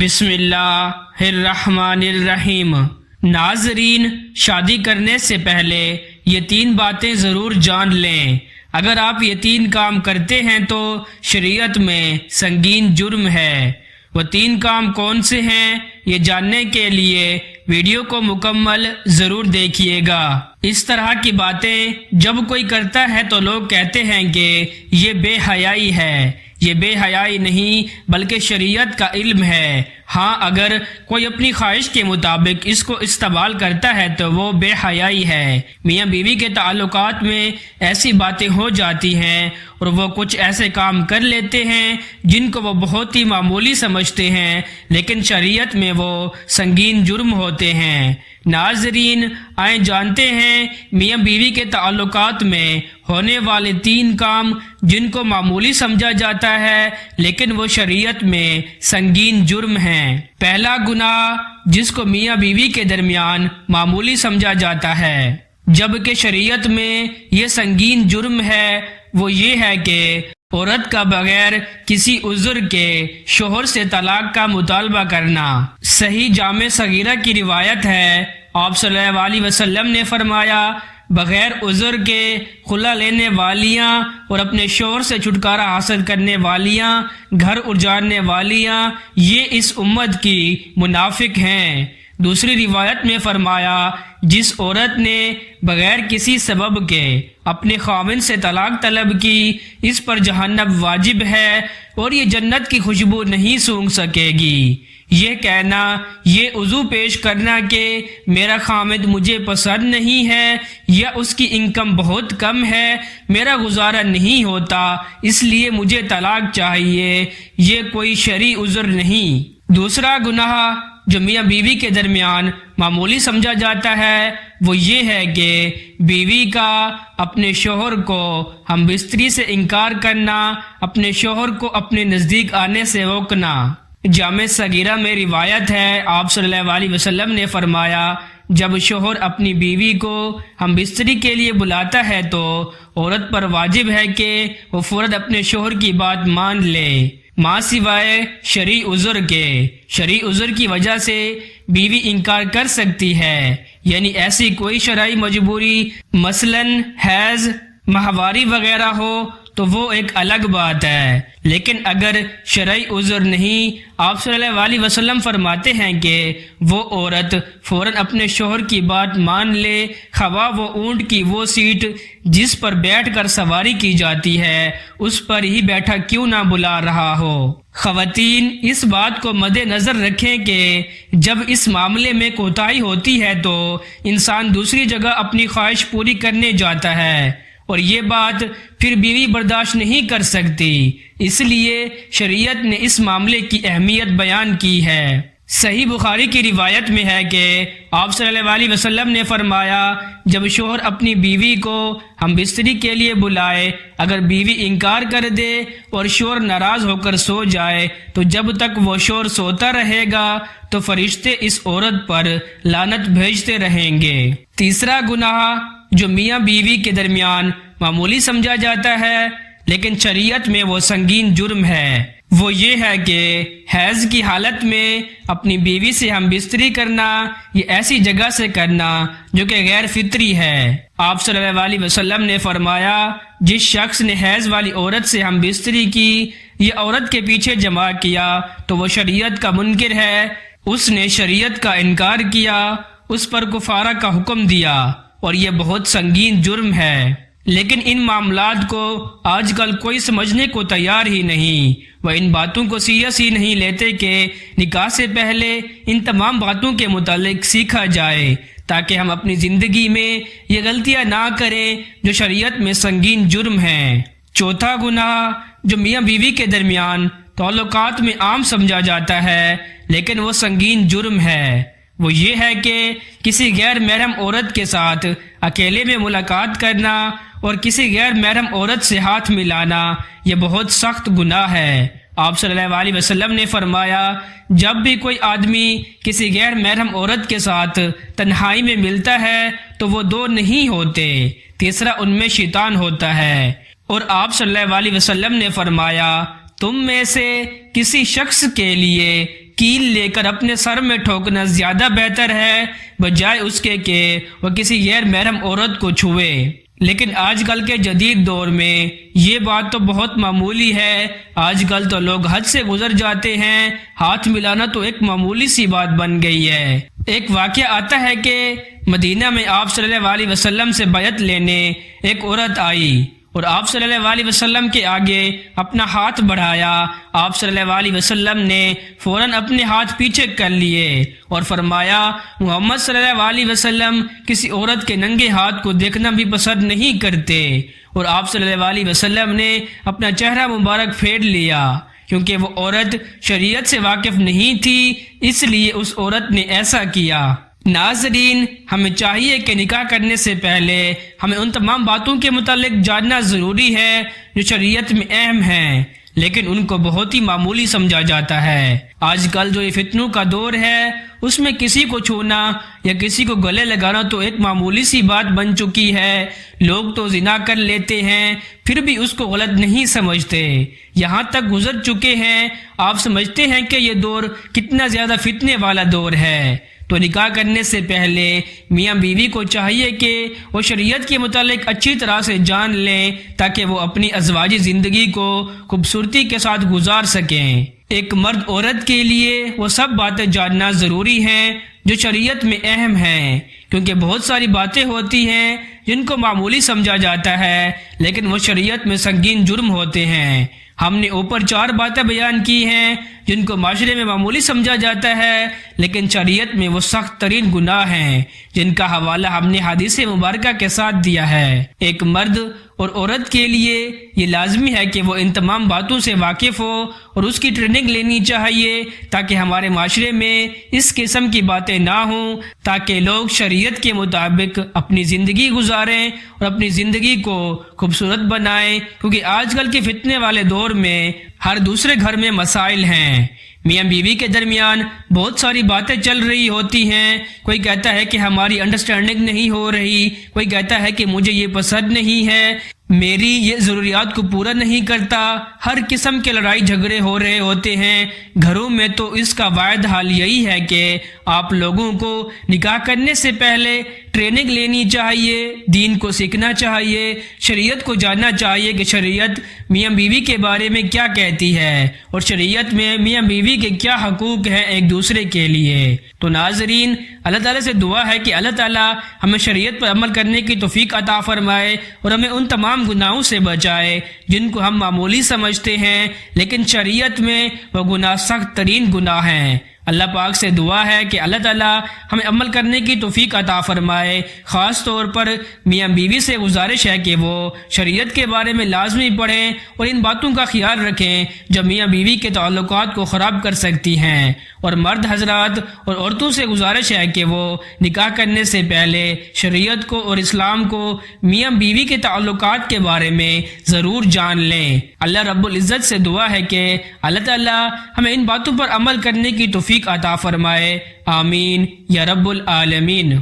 بسم اللہ الرحمن الرحیم۔ ناظرین، شادی کرنے سے پہلے یہ 3 باتیں ضرور جان لیں۔ اگر آپ یہ 3 کام کرتے ہیں تو شریعت میں سنگین جرم ہے۔ وہ 3 کام کون سے ہیں، یہ جاننے کے لیے ویڈیو کو مکمل ضرور دیکھیے گا۔ اس طرح کی باتیں جب کوئی کرتا ہے تو لوگ کہتے ہیں کہ یہ بے حیائی ہے۔ یہ بے حیائی نہیں بلکہ شریعت کا علم ہے۔ ہاں، اگر کوئی اپنی خواہش کے مطابق اس کو استعمال کرتا ہے تو وہ بے حیائی ہے۔ میاں بیوی کے تعلقات میں ایسی باتیں ہو جاتی ہیں اور وہ کچھ ایسے کام کر لیتے ہیں جن کو وہ بہت ہی معمولی سمجھتے ہیں، لیکن شریعت میں وہ سنگین جرم ہوتے ہیں۔ ناظرین، آئیں جانتے ہیں میاں بیوی کے تعلقات میں ہونے والے 3 کام جن کو معمولی سمجھا جاتا ہے لیکن وہ شریعت میں سنگین جرم ہیں۔ پہلا گناہ جس کو میاں بیوی کے درمیان معمولی سمجھا جاتا ہے جبکہ شریعت میں یہ سنگین جرم ہے، وہ یہ ہے کہ عورت کا بغیر کسی عذر کے شوہر سے طلاق کا مطالبہ کرنا۔ صحیح جامع صغیرہ کی روایت ہے، آپ صلی اللہ علیہ وسلم نے فرمایا، بغیر عذر کے خلا لینے والیاں اور اپنے شوہر سے چھٹکارا حاصل کرنے والیاں، گھر اجارنے والیاں، یہ اس امت کی منافق ہیں۔ دوسری روایت میں فرمایا، جس عورت نے بغیر کسی سبب کے اپنے خاوند سے طلاق طلب کی، اس پر جہنم واجب ہے اور یہ جنت کی خوشبو نہیں سونگھ سکے گی۔ یہ کہنا، یہ عذر پیش کرنا کہ میرا خاوند مجھے پسند نہیں ہے یا اس کی انکم بہت کم ہے، میرا گزارا نہیں ہوتا اس لیے مجھے طلاق چاہیے، یہ کوئی شرعی عذر نہیں۔ دوسرا گناہ جو میاں بیوی کے درمیان معمولی سمجھا جاتا ہے وہ یہ ہے کہ بیوی کا اپنے شوہر کو ہم بستری سے انکار کرنا، اپنے شوہر کو اپنے نزدیک آنے سے روکنا۔ جامع صغیرہ میں روایت ہے، آپ صلی اللہ علیہ وسلم نے فرمایا، جب شوہر اپنی بیوی کو ہم بستری کے لیے بلاتا ہے تو عورت پر واجب ہے کہ وہ فوراً اپنے شوہر کی بات مان لے، ماں سوائے شرعی عذر کے۔ شرعی عذر کی وجہ سے بیوی انکار کر سکتی ہے، یعنی ایسی کوئی شرعی مجبوری، مثلاً حیض، ماہواری وغیرہ ہو تو وہ ایک الگ بات ہے، لیکن اگر شرعی عذر نہیں، آپ صلی اللہ علیہ وسلم فرماتے ہیں کہ وہ عورت فوراً اپنے شوہر کی بات مان لے، خواہ وہ اونٹ کی وہ سیٹ جس پر بیٹھ کر سواری کی جاتی ہے اس پر ہی بیٹھا کیوں نہ بلا رہا ہو۔ خواتین، اس بات کو مد نظر رکھیں کہ جب اس معاملے میں کوتاہی ہوتی ہے تو انسان دوسری جگہ اپنی خواہش پوری کرنے جاتا ہے اور یہ بات پھر بیوی برداشت نہیں کر سکتی، اس لیے شریعت نے اس معاملے کی اہمیت بیان کی ہے۔ صحیح بخاری کی روایت میں ہے کہ آپ صلی اللہ علیہ وسلم نے فرمایا، جب شوہر اپنی بیوی کو ہم بستری کے لیے بلائے، اگر بیوی انکار کر دے اور شوہر ناراض ہو کر سو جائے تو جب تک وہ شوہر سوتا رہے گا تو فرشتے اس عورت پر لعنت بھیجتے رہیں گے۔ تیسرا گناہ جو میاں بیوی کے درمیان معمولی سمجھا جاتا ہے لیکن شریعت میں وہ سنگین جرم ہے، وہ یہ ہے کہ حیض کی حالت میں اپنی بیوی سے ہم بستری کرنا، یہ ایسی جگہ سے کرنا جو کہ غیر فطری ہے۔ آپ صلی اللہ علیہ وسلم نے فرمایا، جس شخص نے حیض والی عورت سے ہم بستری کی، یہ عورت کے پیچھے جمع کیا تو وہ شریعت کا منکر ہے، اس نے شریعت کا انکار کیا، اس پر کفارہ کا حکم دیا اور یہ بہت سنگین جرم ہے۔ لیکن ان معاملات کو آج کل کوئی سمجھنے کو تیار ہی نہیں، وہ ان باتوں کو سیریس ہی نہیں لیتے کہ نکاح سے پہلے ان تمام باتوں کے متعلق سیکھا جائے تاکہ ہم اپنی زندگی میں یہ غلطیاں نہ کریں جو شریعت میں سنگین جرم ہیں۔ چوتھا گناہ جو میاں بیوی کے درمیان تعلقات میں عام سمجھا جاتا ہے لیکن وہ سنگین جرم ہے، وہ یہ ہے کہ کسی غیر محرم عورت کے ساتھ اکیلے میں ملاقات کرنا اور کسی غیر محرم عورت سے ہاتھ ملانا، یہ بہت سخت گناہ ہے۔ آپ صلی اللہ علیہ وسلم نے فرمایا، جب بھی کوئی آدمی کسی غیر محرم عورت کے ساتھ تنہائی میں ملتا ہے تو وہ 2 نہیں ہوتے، تیسرا ان میں شیطان ہوتا ہے۔ اور آپ صلی اللہ علیہ وسلم نے فرمایا، تم میں سے کسی شخص کے لیے کیل لے کر اپنے سر میں ٹھوکنا زیادہ بہتر ہے بجائے اس کے کہ وہ کسی غیر محرم عورت کو چھوئے۔ لیکن آج کل کے جدید دور میں یہ بات تو بہت معمولی ہے۔ آج کل تو لوگ حد سے گزر جاتے ہیں، ہاتھ ملانا تو ایک معمولی سی بات بن گئی ہے۔ ایک واقعہ آتا ہے کہ مدینہ میں آپ صلی اللہ علیہ وسلم سے بیعت لینے ایک عورت آئی اور آپ صلی اللہ علیہ وسلم کے آگے اپنا ہاتھ بڑھایا۔ آپ صلی اللہ علیہ وسلم نے فوراً اپنے ہاتھ پیچھے کر لیے اور فرمایا، محمد صلی اللہ علیہ وسلم کسی عورت کے ننگے ہاتھ کو دیکھنا بھی پسند نہیں کرتے، اور آپ صلی اللہ علیہ وسلم نے اپنا چہرہ مبارک پھیر لیا۔ کیونکہ وہ عورت شریعت سے واقف نہیں تھی، اس لیے اس عورت نے ایسا کیا۔ ناظرین، ہمیں چاہیے کہ نکاح کرنے سے پہلے ہمیں ان تمام باتوں کے متعلق جاننا ضروری ہے جو شریعت میں اہم ہیں، لیکن ان کو بہت ہی معمولی سمجھا جاتا ہے۔ آج کل جو یہ فتنوں کا دور ہے، اس میں کسی کو چھونا یا کسی کو گلے لگانا تو ایک معمولی سی بات بن چکی ہے۔ لوگ تو زنا کر لیتے ہیں پھر بھی اس کو غلط نہیں سمجھتے، یہاں تک گزر چکے ہیں آپ سمجھتے ہیں کہ یہ دور کتنا زیادہ فتنے والا دور ہے۔ تو نکاح کرنے سے پہلے میاں بیوی کو چاہیے کہ وہ شریعت کے متعلق اچھی طرح سے جان لیں تاکہ وہ اپنی ازواجی زندگی کو خوبصورتی کے ساتھ گزار سکیں۔ ایک مرد عورت کے لیے وہ سب باتیں جاننا ضروری ہیں جو شریعت میں اہم ہیں، کیونکہ بہت ساری باتیں ہوتی ہیں جن کو معمولی سمجھا جاتا ہے لیکن وہ شریعت میں سنگین جرم ہوتے ہیں۔ ہم نے اوپر 4 باتیں بیان کی ہیں جن کو معاشرے میں معمولی سمجھا جاتا ہے لیکن شریعت میں وہ سخت ترین گناہ ہیں، جن کا حوالہ ہم نے حدیث مبارکہ کے ساتھ دیا ہے۔ ایک مرد اور عورت کے لیے یہ لازمی ہے کہ وہ ان تمام باتوں سے واقف ہو اور اس کی ٹریننگ لینی چاہیے تاکہ ہمارے معاشرے میں اس قسم کی باتیں نہ ہوں، تاکہ لوگ شریعت کے مطابق اپنی زندگی گزاریں اور اپنی زندگی کو خوبصورت بنائیں، کیونکہ آج کل کے فتنے والے دور میں ہر دوسرے گھر میں مسائل ہیں۔ میاں بیوی کے درمیان بہت ساری باتیں چل رہی ہوتی ہیں، کوئی کہتا ہے کہ ہماری انڈرسٹینڈنگ نہیں ہو رہی، کوئی کہتا ہے کہ مجھے یہ پسند نہیں ہے، میری یہ ضروریات کو پورا نہیں کرتا، ہر قسم کے لڑائی جھگڑے ہو رہے ہوتے ہیں گھروں میں۔ تو اس کا واحد حال یہی ہے کہ آپ لوگوں کو نکاح کرنے سے پہلے ٹریننگ لینی چاہیے، دین کو سیکھنا چاہیے، شریعت کو جاننا چاہیے کہ شریعت میاں بیوی کے بارے میں کیا کہتی ہے اور شریعت میں میاں بیوی کے کیا حقوق ہیں ایک دوسرے کے لیے۔ تو ناظرین، اللہ تعالیٰ سے دعا ہے کہ اللہ تعالیٰ ہمیں شریعت پر عمل کرنے کی توفیق عطا فرمائے اور ہمیں ان تمام گناہوں سے بچائے جن کو ہم معمولی سمجھتے ہیں لیکن شریعت میں وہ گناہ سخت ترین گناہ ہیں۔ اللہ پاک سے دعا ہے کہ اللہ تعالیٰ ہمیں عمل کرنے کی توفیق عطا فرمائے۔ خاص طور پر میاں بیوی سے گزارش ہے کہ وہ شریعت کے بارے میں لازمی پڑھیں اور ان باتوں کا خیال رکھیں جو میاں بیوی کے تعلقات کو خراب کر سکتی ہیں، اور مرد حضرات اور عورتوں سے گزارش ہے کہ وہ نکاح کرنے سے پہلے شریعت کو اور اسلام کو میاں بیوی کے تعلقات کے بارے میں ضرور جان لیں۔ اللہ رب العزت سے دعا ہے کہ اللہ تعالیٰ ہمیں ان باتوں پر عمل کرنے کی توفیق عطا فرمائے، آمین یا رب العالمین۔